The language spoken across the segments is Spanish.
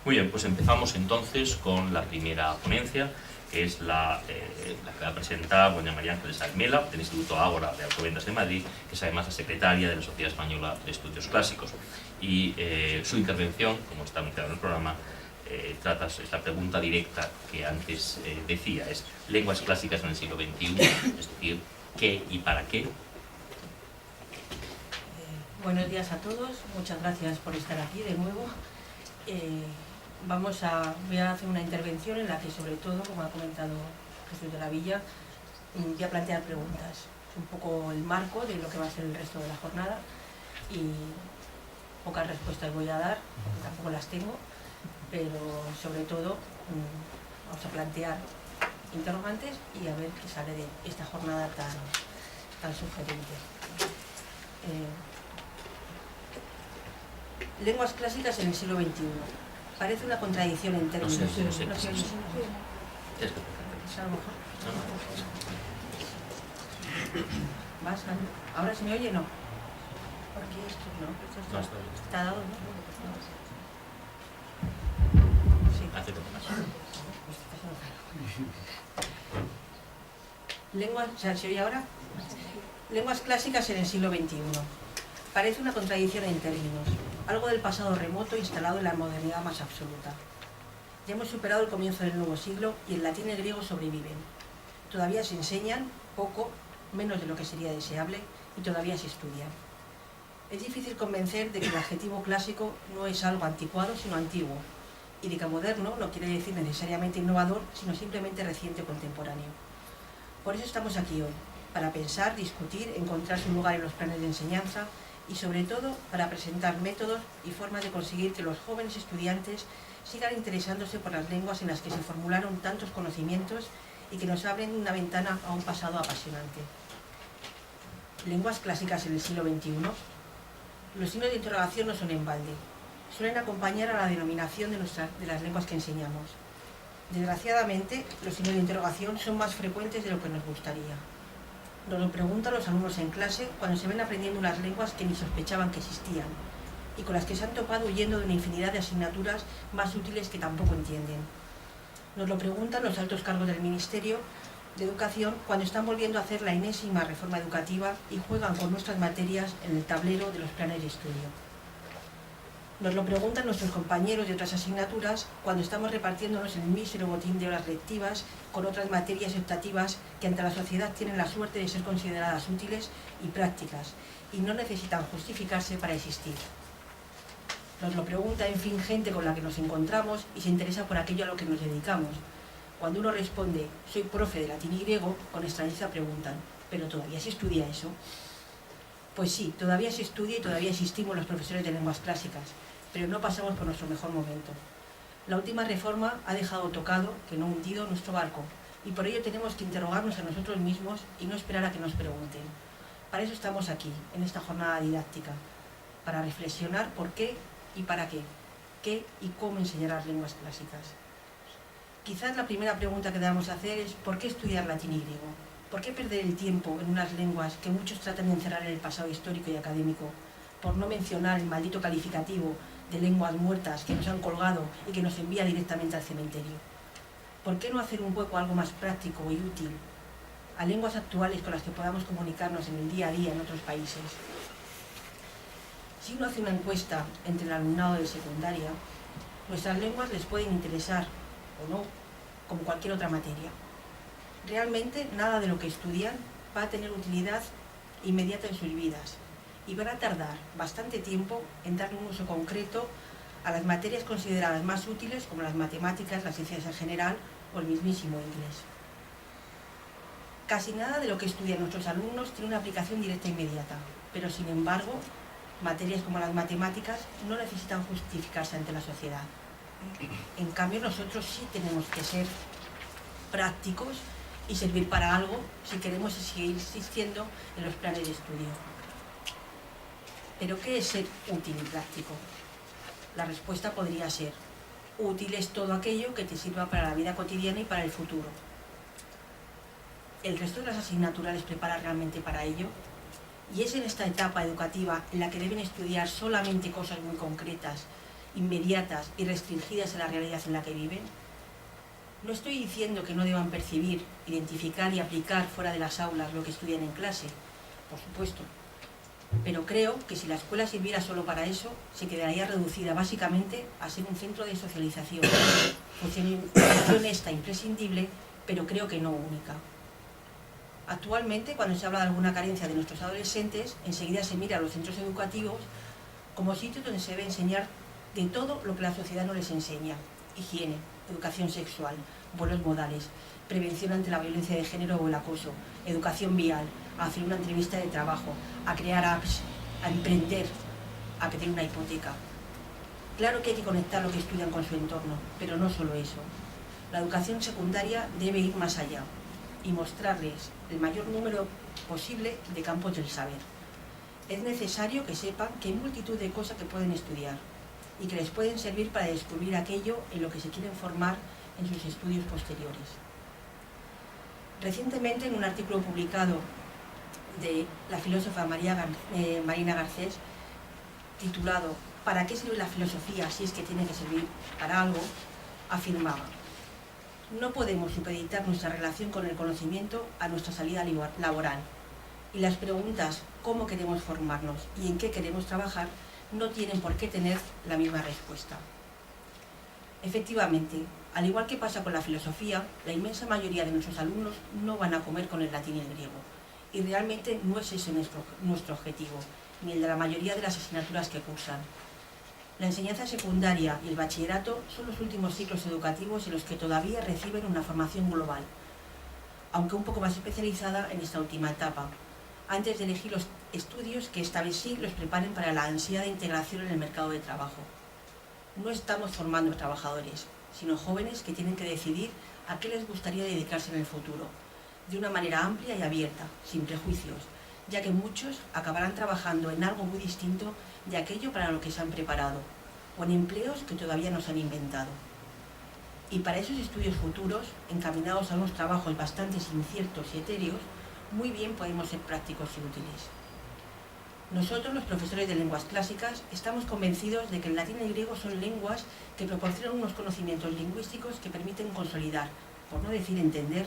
Muy bien, pues empezamos entonces con la primera ponencia, que es la que va a presentar doña María Ángeles Almela, del Instituto Ágora de Alcobendas de Madrid, que es además la secretaria de la Sociedad Española de Estudios Clásicos. Y su intervención, como está anunciado en el programa, trata esta pregunta directa que antes decía, es lenguas clásicas en el siglo XXI, es decir, ¿qué y para qué? Buenos días a todos, muchas gracias por estar aquí de nuevo. Voy a hacer una intervención en la que, sobre todo, como ha comentado Jesús de la Villa, voy a plantear preguntas, un poco el marco de lo que va a ser el resto de la jornada, y pocas respuestas voy a dar, porque tampoco las tengo, pero sobre todo vamos a plantear interrogantes y a ver qué sale de esta jornada tan sugerente. Lenguas clásicas en el siglo XXI. Parece una contradicción en términos... No sé. ¿Es a lo mejor? ¿Vas? ¿Ahora se me oye? No. Porque esto no. Está dado, ¿no? Sí. Hace poco más. ¿Se oye ahora? Lenguas clásicas en el siglo XXI. Parece una contradicción en términos, algo del pasado remoto instalado en la modernidad más absoluta. Ya hemos superado el comienzo del nuevo siglo y el latín y el griego sobreviven. Todavía se enseñan, poco, menos de lo que sería deseable, y todavía se estudian. Es difícil convencer de que el adjetivo clásico no es algo anticuado, sino antiguo, y de que moderno no quiere decir necesariamente innovador, sino simplemente reciente o contemporáneo. Por eso estamos aquí hoy, para pensar, discutir, encontrar su lugar en los planes de enseñanza, y sobre todo para presentar métodos y formas de conseguir que los jóvenes estudiantes sigan interesándose por las lenguas en las que se formularon tantos conocimientos y que nos abren una ventana a un pasado apasionante. Lenguas clásicas en el siglo XXI. Los signos de interrogación no son en balde, suelen acompañar a la denominación de las lenguas que enseñamos. Desgraciadamente, los signos de interrogación son más frecuentes de lo que nos gustaría. Nos lo preguntan los alumnos en clase cuando se ven aprendiendo unas lenguas que ni sospechaban que existían y con las que se han topado huyendo de una infinidad de asignaturas más útiles que tampoco entienden. Nos lo preguntan los altos cargos del Ministerio de Educación cuando están volviendo a hacer la enésima reforma educativa y juegan con nuestras materias en el tablero de los planes de estudio. Nos lo preguntan nuestros compañeros de otras asignaturas cuando estamos repartiéndonos el mísero botín de horas lectivas con otras materias optativas que ante la sociedad tienen la suerte de ser consideradas útiles y prácticas y no necesitan justificarse para existir. Nos lo pregunta, en fin, gente con la que nos encontramos y se interesa por aquello a lo que nos dedicamos. Cuando uno responde, soy profe de latín y griego, con extrañeza preguntan, ¿pero todavía se estudia eso? Pues sí, todavía se estudia y todavía existimos los profesores de lenguas clásicas, pero no pasamos por nuestro mejor momento. La última reforma ha dejado tocado, que no hundido, nuestro barco, y por ello tenemos que interrogarnos a nosotros mismos y no esperar a que nos pregunten. Para eso estamos aquí, en esta jornada didáctica, para reflexionar por qué y para qué y cómo enseñar las lenguas clásicas. Quizás la primera pregunta que debamos hacer es ¿por qué estudiar latín y griego? ¿Por qué perder el tiempo en unas lenguas que muchos tratan de encerrar en el pasado histórico y académico? Por no mencionar el maldito calificativo de lenguas muertas que nos han colgado y que nos envía directamente al cementerio. ¿Por qué no hacer un hueco algo más práctico y útil a lenguas actuales con las que podamos comunicarnos en el día a día en otros países? Si uno hace una encuesta entre el alumnado de secundaria, nuestras lenguas les pueden interesar o no, como cualquier otra materia. Realmente nada de lo que estudian va a tener utilidad inmediata en sus vidas y van a tardar bastante tiempo en darle un uso concreto a las materias consideradas más útiles como las matemáticas, las ciencias en general o el mismísimo inglés. Casi nada de lo que estudian nuestros alumnos tiene una aplicación directa e inmediata, pero sin embargo, materias como las matemáticas no necesitan justificarse ante la sociedad. En cambio, nosotros sí tenemos que ser prácticos y servir para algo si queremos seguir existiendo en los planes de estudio. ¿Pero qué es ser útil y práctico? La respuesta podría ser: útil es todo aquello que te sirva para la vida cotidiana y para el futuro. ¿El resto de las asignaturas les prepara realmente para ello? ¿Y es en esta etapa educativa en la que deben estudiar solamente cosas muy concretas inmediatas y restringidas a la realidad en la que viven? No estoy diciendo que no deban percibir, identificar y aplicar fuera de las aulas lo que estudian en clase, por supuesto. Pero creo que si la escuela sirviera solo para eso, se quedaría reducida básicamente a ser un centro de socialización, función esta imprescindible, pero creo que no única. Actualmente, cuando se habla de alguna carencia de nuestros adolescentes, enseguida se mira a los centros educativos como sitios donde se debe enseñar de todo lo que la sociedad no les enseña: higiene, educación sexual, buenos modales, prevención ante la violencia de género o el acoso, educación vial, a hacer una entrevista de trabajo, a crear apps, a emprender, a pedir una hipoteca. Claro que hay que conectar lo que estudian con su entorno, pero no solo eso. La educación secundaria debe ir más allá y mostrarles el mayor número posible de campos del saber. Es necesario que sepan que hay multitud de cosas que pueden estudiar y que les pueden servir para descubrir aquello en lo que se quieren formar en sus estudios posteriores. Recientemente, en un artículo publicado de la filósofa Marina Garcés, titulado ¿Para qué sirve la filosofía si es que tiene que servir para algo?, afirmaba: no podemos supeditar nuestra relación con el conocimiento a nuestra salida laboral, y las preguntas ¿cómo queremos formarnos y en qué queremos trabajar? No tienen por qué tener la misma respuesta. Efectivamente, al igual que pasa con la filosofía, la inmensa mayoría de nuestros alumnos no van a comer con el latín y el griego, y realmente no es ese nuestro objetivo, ni el de la mayoría de las asignaturas que cursan. La enseñanza secundaria y el bachillerato son los últimos ciclos educativos en los que todavía reciben una formación global, aunque un poco más especializada en esta última etapa, antes de elegir los estudios que esta vez sí los preparen para la ansiada integración en el mercado de trabajo. No estamos formando trabajadores, sino jóvenes que tienen que decidir a qué les gustaría dedicarse en el futuro, de una manera amplia y abierta, sin prejuicios, ya que muchos acabarán trabajando en algo muy distinto de aquello para lo que se han preparado, o en empleos que todavía no se han inventado. Y para esos estudios futuros, encaminados a unos trabajos bastante inciertos y etéreos, muy bien podemos ser prácticos y útiles. Nosotros, los profesores de lenguas clásicas, estamos convencidos de que el latín y el griego son lenguas que proporcionan unos conocimientos lingüísticos que permiten consolidar, por no decir entender,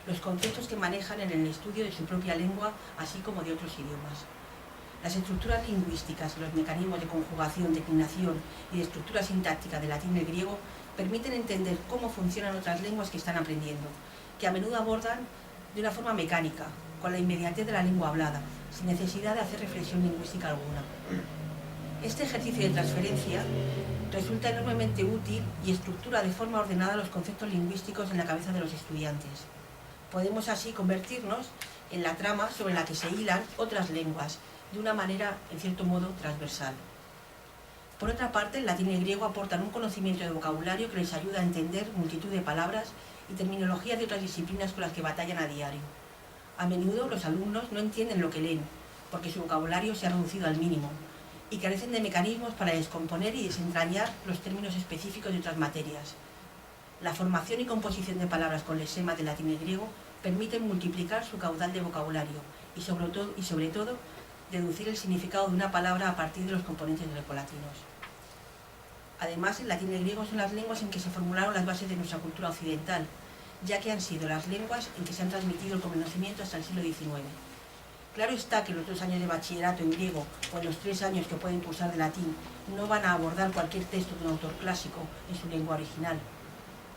los conceptos que manejan en el estudio de su propia lengua, así como de otros idiomas. Las estructuras lingüísticas, los mecanismos de conjugación, declinación y de estructura sintáctica del latín y el griego permiten entender cómo funcionan otras lenguas que están aprendiendo, que a menudo abordan de una forma mecánica, con la inmediatez de la lengua hablada, sin necesidad de hacer reflexión lingüística alguna. Este ejercicio de transferencia resulta enormemente útil y estructura de forma ordenada los conceptos lingüísticos en la cabeza de los estudiantes. Podemos así convertirnos en la trama sobre la que se hilan otras lenguas, de una manera, en cierto modo, transversal. Por otra parte, el latín y el griego aportan un conocimiento de vocabulario que les ayuda a entender multitud de palabras y terminologías de otras disciplinas con las que batallan a diario. A menudo los alumnos no entienden lo que leen, porque su vocabulario se ha reducido al mínimo, y carecen de mecanismos para descomponer y desentrañar los términos específicos de otras materias. La formación y composición de palabras con lexemas de latín y griego permiten multiplicar su caudal de vocabulario y sobre todo deducir el significado de una palabra a partir de los componentes grecolatinos. Además, el latín y el griego son las lenguas en que se formularon las bases de nuestra cultura occidental, ya que han sido las lenguas en que se han transmitido el conocimiento hasta el siglo XIX. Claro está que los 2 años de bachillerato en griego o en los 3 años que pueden cursar de latín no van a abordar cualquier texto de un autor clásico en su lengua original.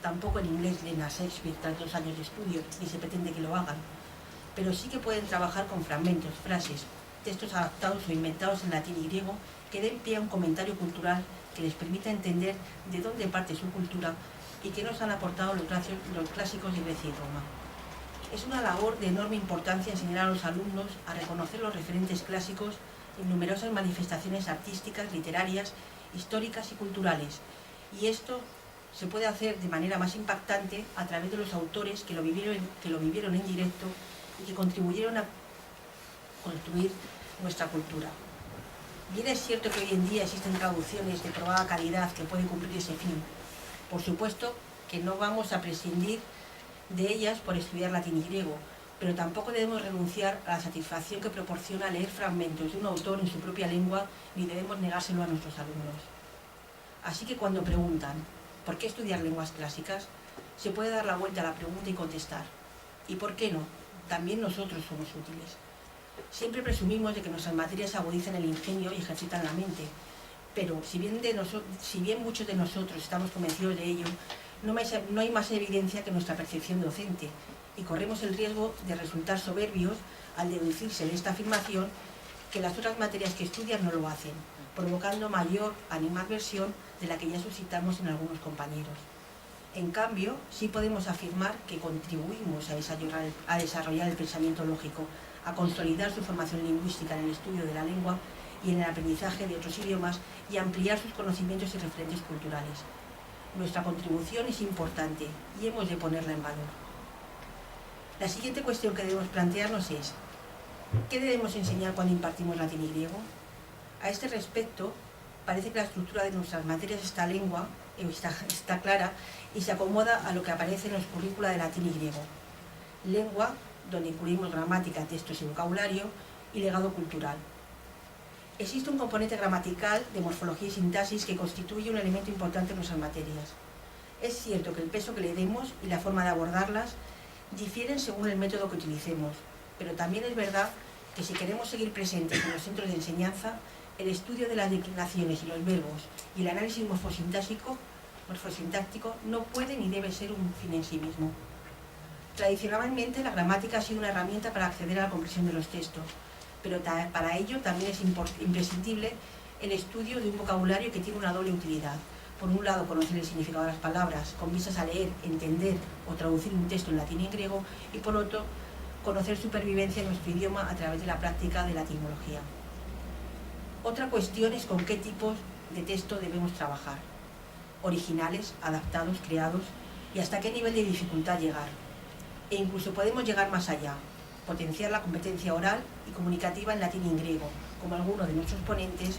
Tampoco en inglés leen a Shakespeare tras 2 años de estudio, ni se pretende que lo hagan. Pero sí que pueden trabajar con fragmentos, frases, textos adaptados o inventados en latín y griego que den pie a un comentario cultural que les permita entender de dónde parte su cultura y qué nos han aportado los clásicos de Grecia y Roma. Es una labor de enorme importancia enseñar a los alumnos a reconocer los referentes clásicos en numerosas manifestaciones artísticas, literarias, históricas y culturales, y esto se puede hacer de manera más impactante a través de los autores que lo vivieron en directo y que contribuyeron a construir nuestra cultura. Bien es cierto que hoy en día existen traducciones de probada calidad que pueden cumplir ese fin. Por supuesto que no vamos a prescindir de ellas por estudiar latín y griego, pero tampoco debemos renunciar a la satisfacción que proporciona leer fragmentos de un autor en su propia lengua, ni debemos negárselo a nuestros alumnos. Así que cuando preguntan ¿por qué estudiar lenguas clásicas?, se puede dar la vuelta a la pregunta y contestar ¿y por qué no? También nosotros somos útiles. Siempre presumimos de que nuestras materias agudizan el ingenio y ejercitan la mente, pero si bien muchos de nosotros estamos convencidos de ello, no hay más evidencia que nuestra percepción docente, y corremos el riesgo de resultar soberbios al deducirse de esta afirmación que las otras materias que estudian no lo hacen, provocando mayor animadversión de la que ya suscitamos en algunos compañeros. En cambio, sí podemos afirmar que contribuimos a desarrollar el pensamiento lógico, a consolidar su formación lingüística en el estudio de la lengua y en el aprendizaje de otros idiomas y a ampliar sus conocimientos y referentes culturales. Nuestra contribución es importante y hemos de ponerla en valor. La siguiente cuestión que debemos plantearnos es ¿qué debemos enseñar cuando impartimos latín y griego? A este respecto, parece que la estructura de nuestras materias está clara y se acomoda a lo que aparece en los currícula de latín y griego. Lengua, donde incluimos gramática, textos y vocabulario, y legado cultural. Existe un componente gramatical de morfología y sintaxis que constituye un elemento importante en nuestras materias. Es cierto que el peso que le demos y la forma de abordarlas difieren según el método que utilicemos, pero también es verdad que si queremos seguir presentes en los centros de enseñanza, el estudio de las declinaciones y los verbos y el análisis morfosintáctico no puede ni debe ser un fin en sí mismo. Tradicionalmente, la gramática ha sido una herramienta para acceder a la comprensión de los textos, pero para ello también es imprescindible el estudio de un vocabulario que tiene una doble utilidad. Por un lado, conocer el significado de las palabras, con vistas a leer, entender o traducir un texto en latín y griego, y por otro, conocer supervivencia en nuestro idioma a través de la práctica de la etimología. Otra cuestión es con qué tipos de texto debemos trabajar. Originales, adaptados, creados, y hasta qué nivel de dificultad llegar. E incluso podemos llegar más allá, potenciar la competencia oral y comunicativa en latín y en griego, como alguno de nuestros ponentes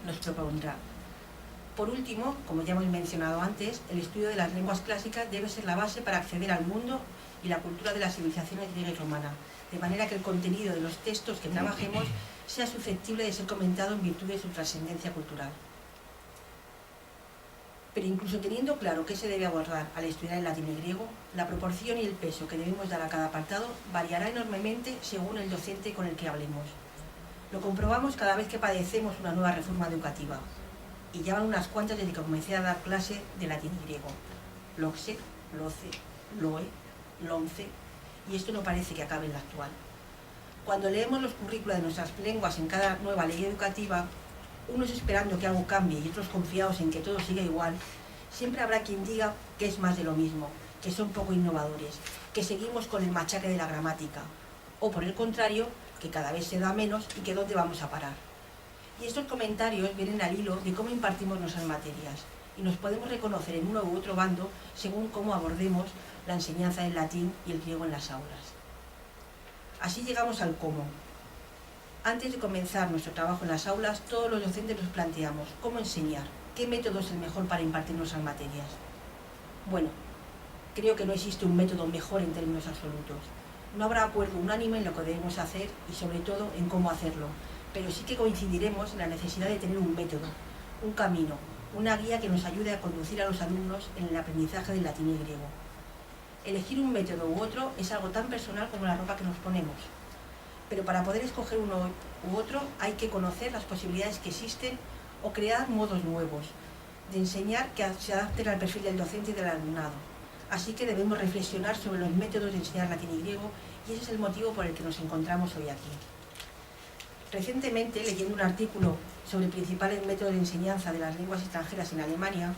nos propondrá. Por último, como ya hemos mencionado antes, el estudio de las lenguas clásicas debe ser la base para acceder al mundo y la cultura de las civilizaciones griega y romana, de manera que el contenido de los textos que trabajemos sea susceptible de ser comentado en virtud de su trascendencia cultural. Pero incluso teniendo claro qué se debe abordar al estudiar el latín y griego, la proporción y el peso que debemos dar a cada apartado variará enormemente según el docente con el que hablemos. Lo comprobamos cada vez que padecemos una nueva reforma educativa, y ya van unas cuantas desde que comencé a dar clase de latín y griego. LOCSE, LOCE, LOE, LOMCE, y esto no parece que acabe en la actual. Cuando leemos los currículos de nuestras lenguas en cada nueva ley educativa, unos esperando que algo cambie y otros confiados en que todo siga igual, siempre habrá quien diga que es más de lo mismo, que son poco innovadores, que seguimos con el machaque de la gramática, o por el contrario, que cada vez se da menos y que dónde vamos a parar. Y estos comentarios vienen al hilo de cómo impartimos nuestras materias, y nos podemos reconocer en uno u otro bando según cómo abordemos la enseñanza del latín y el griego en las aulas. Así llegamos al cómo. Antes de comenzar nuestro trabajo en las aulas, todos los docentes nos planteamos cómo enseñar, qué método es el mejor para impartir nuestras materias. Bueno, creo que no existe un método mejor en términos absolutos. No habrá acuerdo unánime en lo que debemos hacer y sobre todo en cómo hacerlo, pero sí que coincidiremos en la necesidad de tener un método, un camino, una guía que nos ayude a conducir a los alumnos en el aprendizaje del latín y griego. Elegir un método u otro es algo tan personal como la ropa que nos ponemos. Pero para poder escoger uno u otro hay que conocer las posibilidades que existen o crear modos nuevos de enseñar que se adapten al perfil del docente y del alumnado. Así que debemos reflexionar sobre los métodos de enseñar latín y griego y ese es el motivo por el que nos encontramos hoy aquí. Recientemente, leyendo un artículo sobre principales métodos de enseñanza de las lenguas extranjeras en Alemania,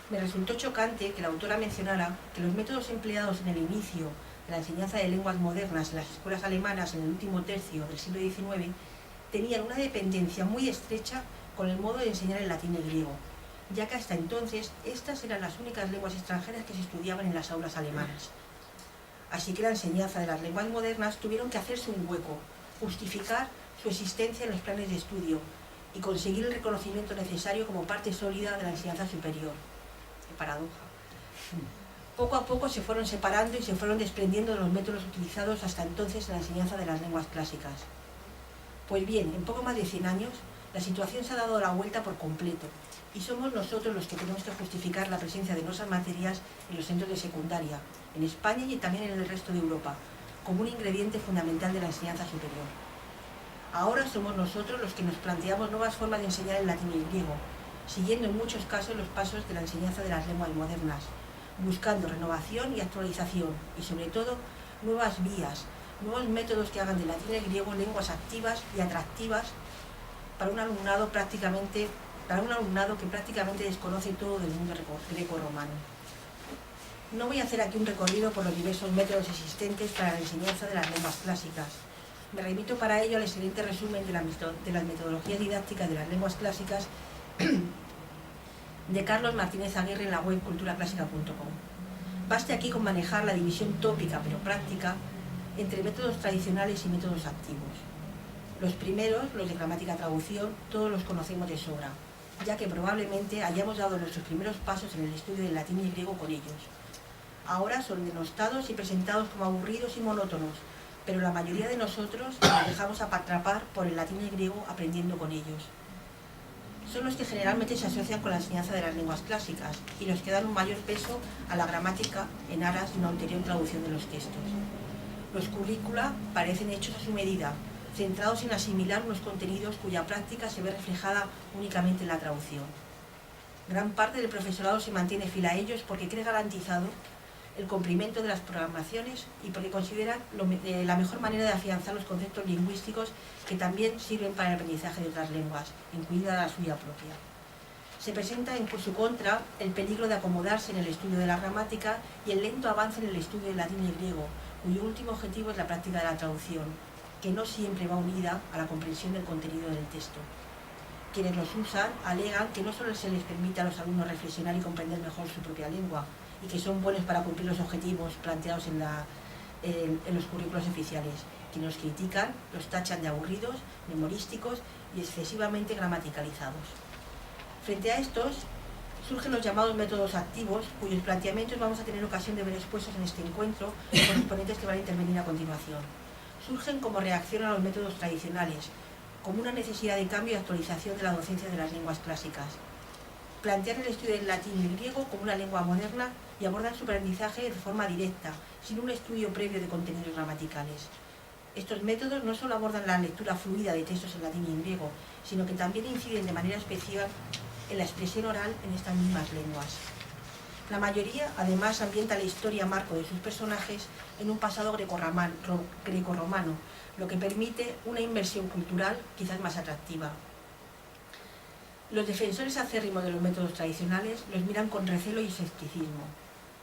me resultó chocante que la autora mencionara que los métodos empleados en el inicio de la enseñanza de lenguas modernas en las escuelas alemanas en el último tercio del siglo XIX tenían una dependencia muy estrecha con el modo de enseñar el latín y el griego, ya que hasta entonces estas eran las únicas lenguas extranjeras que se estudiaban en las aulas alemanas. Así que la enseñanza de las lenguas modernas tuvieron que hacerse un hueco, justificar su existencia en los planes de estudio y conseguir el reconocimiento necesario como parte sólida de la enseñanza superior. ¡Qué paradoja! Poco a poco se fueron separando y se fueron desprendiendo de los métodos utilizados hasta entonces en la enseñanza de las lenguas clásicas. Pues bien, en poco más de 100 años, La situación se ha dado la vuelta por completo y somos nosotros los que tenemos que justificar la presencia de nuestras materias en los centros de secundaria, en España y también en el resto de Europa, como un ingrediente fundamental de la enseñanza superior. Ahora somos nosotros los que nos planteamos nuevas formas de enseñar el latín y el griego, siguiendo en muchos casos los pasos de la enseñanza de las lenguas modernas, buscando renovación y actualización y sobre todo nuevas vías, nuevos métodos que hagan del latín y el griego lenguas activas y atractivas para un alumnado que prácticamente desconoce todo del mundo greco-romano. No voy a hacer aquí un recorrido por los diversos métodos existentes para la enseñanza de las lenguas clásicas. Me remito para ello al excelente resumen de las metodologías didácticas de las lenguas clásicas de Carlos Martínez Aguirre en la web culturaclásica.com. Baste aquí con manejar la división tópica pero práctica entre métodos tradicionales y métodos activos. Los primeros, los de gramática-traducción, todos los conocemos de sobra, ya que probablemente hayamos dado nuestros primeros pasos en el estudio del latín y griego con ellos. Ahora son denostados y presentados como aburridos y monótonos, pero la mayoría de nosotros nos dejamos atrapar por el latín y el griego aprendiendo con ellos. Son los que generalmente se asocian con la enseñanza de las lenguas clásicas y los que dan un mayor peso a la gramática en aras de una ulterior traducción de los textos. Los currícula parecen hechos a su medida, centrados en asimilar unos contenidos cuya práctica se ve reflejada únicamente en la traducción. Gran parte del profesorado se mantiene fiel a ellos porque cree garantizado el cumplimiento de las programaciones y porque consideran la mejor manera de afianzar los conceptos lingüísticos que también sirven para el aprendizaje de otras lenguas, incluida la suya propia. Se presenta en su contra el peligro de acomodarse en el estudio de la gramática y el lento avance en el estudio del latín y griego, cuyo último objetivo es la práctica de la traducción, que no siempre va unida a la comprensión del contenido del texto. Quienes los usan alegan que no solo se les permite a los alumnos reflexionar y comprender mejor su propia lengua, y que son buenos para cumplir los objetivos planteados en los currículos oficiales. Quienes los critican los tachan de aburridos, memorísticos y excesivamente gramaticalizados. Frente a estos, surgen los llamados métodos activos, cuyos planteamientos vamos a tener ocasión de ver expuestos en este encuentro con los ponentes que van a intervenir a continuación. Surgen como reacción a los métodos tradicionales, como una necesidad de cambio y actualización de la docencia de las lenguas clásicas. Plantean el estudio del latín y el griego como una lengua moderna y abordan su aprendizaje de forma directa, sin un estudio previo de contenidos gramaticales. Estos métodos no solo abordan la lectura fluida de textos en latín y en griego, sino que también inciden de manera especial en la expresión oral en estas mismas lenguas. La mayoría, además, ambienta la historia marco de sus personajes en un pasado grecorromano, lo que permite una inmersión cultural quizás más atractiva. Los defensores acérrimos de los métodos tradicionales los miran con recelo y escepticismo.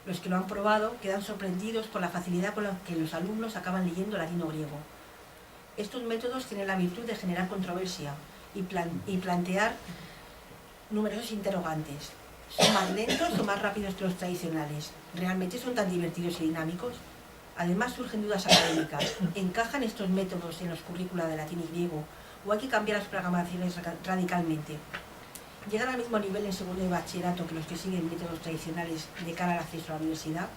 Los que lo han probado quedan sorprendidos por la facilidad con la que los alumnos acaban leyendo latín o griego. Estos métodos tienen la virtud de generar controversia y plantear numerosos interrogantes. ¿Son más lentos o más rápidos que los tradicionales? ¿Realmente son tan divertidos y dinámicos? Además surgen dudas académicas. ¿Encajan estos métodos en los currícula de latín y griego o hay que cambiar las programaciones radicalmente? ¿Llegan al mismo nivel en segundo de bachillerato que los que siguen métodos tradicionales de cara al acceso a la universidad?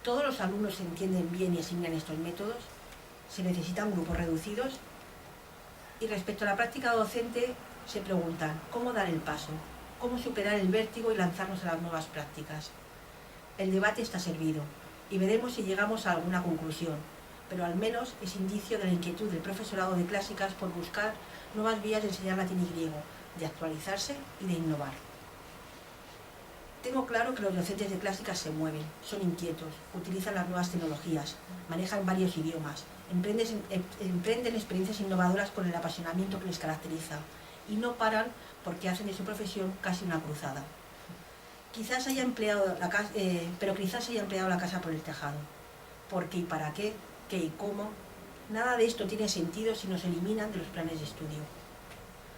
¿Todos los alumnos entienden bien y asimilan estos métodos? ¿Se necesitan grupos reducidos? Y respecto a la práctica docente, se preguntan ¿cómo dar el paso? ¿Cómo superar el vértigo y lanzarnos a las nuevas prácticas? El debate está servido y veremos si llegamos a alguna conclusión, pero al menos es indicio de la inquietud del profesorado de clásicas por buscar nuevas vías de enseñar latín y griego, de actualizarse y de innovar. Tengo claro que los docentes de clásicas se mueven, son inquietos, utilizan las nuevas tecnologías, manejan varios idiomas, emprenden experiencias innovadoras con el apasionamiento que les caracteriza y no paran porque hacen de su profesión casi una cruzada. Quizás se haya empleado la casa por el tejado. ¿Por qué y para qué? ¿Qué y cómo? Nada de esto tiene sentido si nos eliminan de los planes de estudio.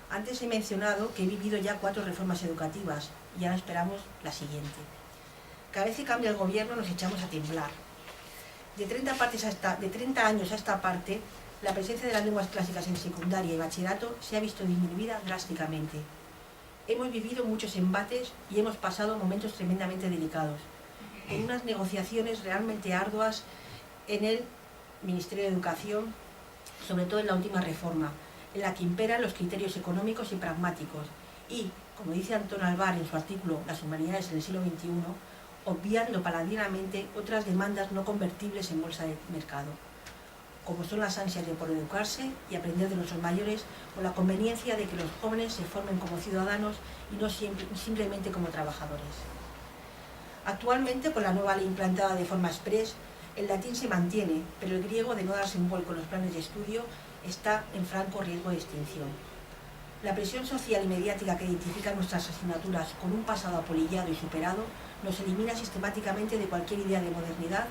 Antes he mencionado que he vivido ya 4 reformas educativas y ahora esperamos la siguiente. Cada vez que cambia el gobierno nos echamos a temblar. De 30 años a esta parte, la presencia de las lenguas clásicas en secundaria y bachillerato se ha visto disminuida drásticamente. Hemos vivido muchos embates y hemos pasado momentos tremendamente delicados, en unas negociaciones realmente arduas en el Ministerio de Educación, sobre todo en la última reforma, en la que imperan los criterios económicos y pragmáticos y, como dice Antón Alvar en su artículo Las humanidades en el siglo XXI, obviando paladinamente otras demandas no convertibles en bolsa de mercado, como son las ansias de por educarse y aprender de nuestros mayores, o la conveniencia de que los jóvenes se formen como ciudadanos y no simplemente como trabajadores. Actualmente, con la nueva ley implantada de forma exprés, el latín se mantiene, pero el griego, de no darse un vuelco en los planes de estudio, está en franco riesgo de extinción. La presión social y mediática que identifica nuestras asignaturas con un pasado apolillado y superado nos elimina sistemáticamente de cualquier idea de modernidad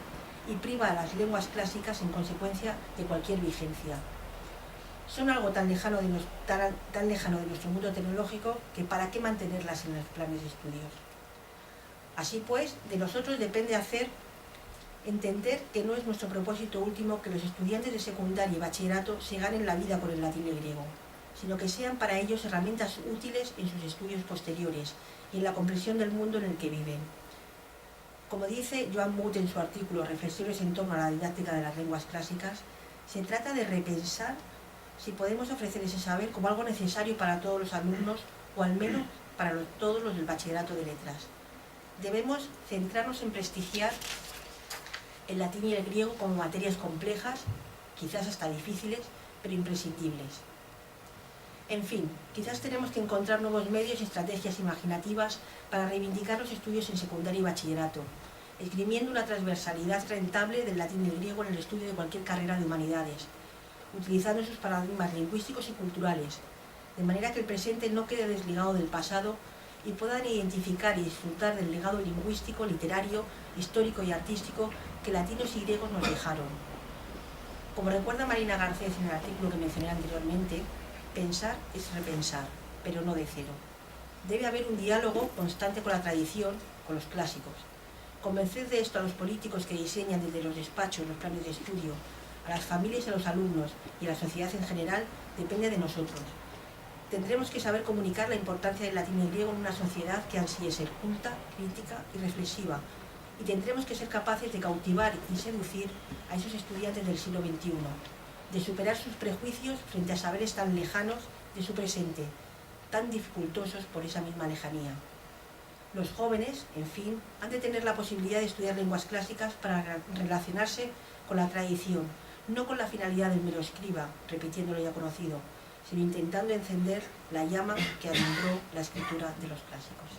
y priva a las lenguas clásicas en consecuencia de cualquier vigencia. Son algo tan lejano de nuestro mundo tecnológico que para qué mantenerlas en los planes de estudios. Así pues, de nosotros depende entender que no es nuestro propósito último que los estudiantes de secundaria y bachillerato se ganen la vida con el latín y el griego, sino que sean para ellos herramientas útiles en sus estudios posteriores y en la comprensión del mundo en el que viven. Como dice Joan Mut en su artículo Reflexiones en torno a la didáctica de las lenguas clásicas, se trata de repensar si podemos ofrecer ese saber como algo necesario para todos los alumnos o al menos para todos los del bachillerato de letras. Debemos centrarnos en prestigiar el latín y el griego como materias complejas, quizás hasta difíciles, pero imprescindibles. En fin, quizás tenemos que encontrar nuevos medios y estrategias imaginativas para reivindicar los estudios en secundaria y bachillerato, esgrimiendo una transversalidad rentable del latín y el griego en el estudio de cualquier carrera de humanidades, utilizando sus paradigmas lingüísticos y culturales, de manera que el presente no quede desligado del pasado y puedan identificar y disfrutar del legado lingüístico, literario, histórico y artístico que latinos y griegos nos dejaron. Como recuerda Marina Garcés en el artículo que mencioné anteriormente, pensar es repensar, pero no de cero. Debe haber un diálogo constante con la tradición, con los clásicos. Convencer de esto a los políticos que diseñan desde los despachos los planes de estudio, a las familias y a los alumnos y a la sociedad en general, depende de nosotros. Tendremos que saber comunicar la importancia del latín y el griego en una sociedad que ansíe ser culta, crítica y reflexiva, y tendremos que ser capaces de cautivar y seducir a esos estudiantes del siglo XXI, de superar sus prejuicios frente a saberes tan lejanos de su presente, tan dificultosos por esa misma lejanía. Los jóvenes, en fin, han de tener la posibilidad de estudiar lenguas clásicas para relacionarse con la tradición, no con la finalidad del mero escriba, repitiendo lo ya conocido, sino intentando encender la llama que alumbró la escritura de los clásicos.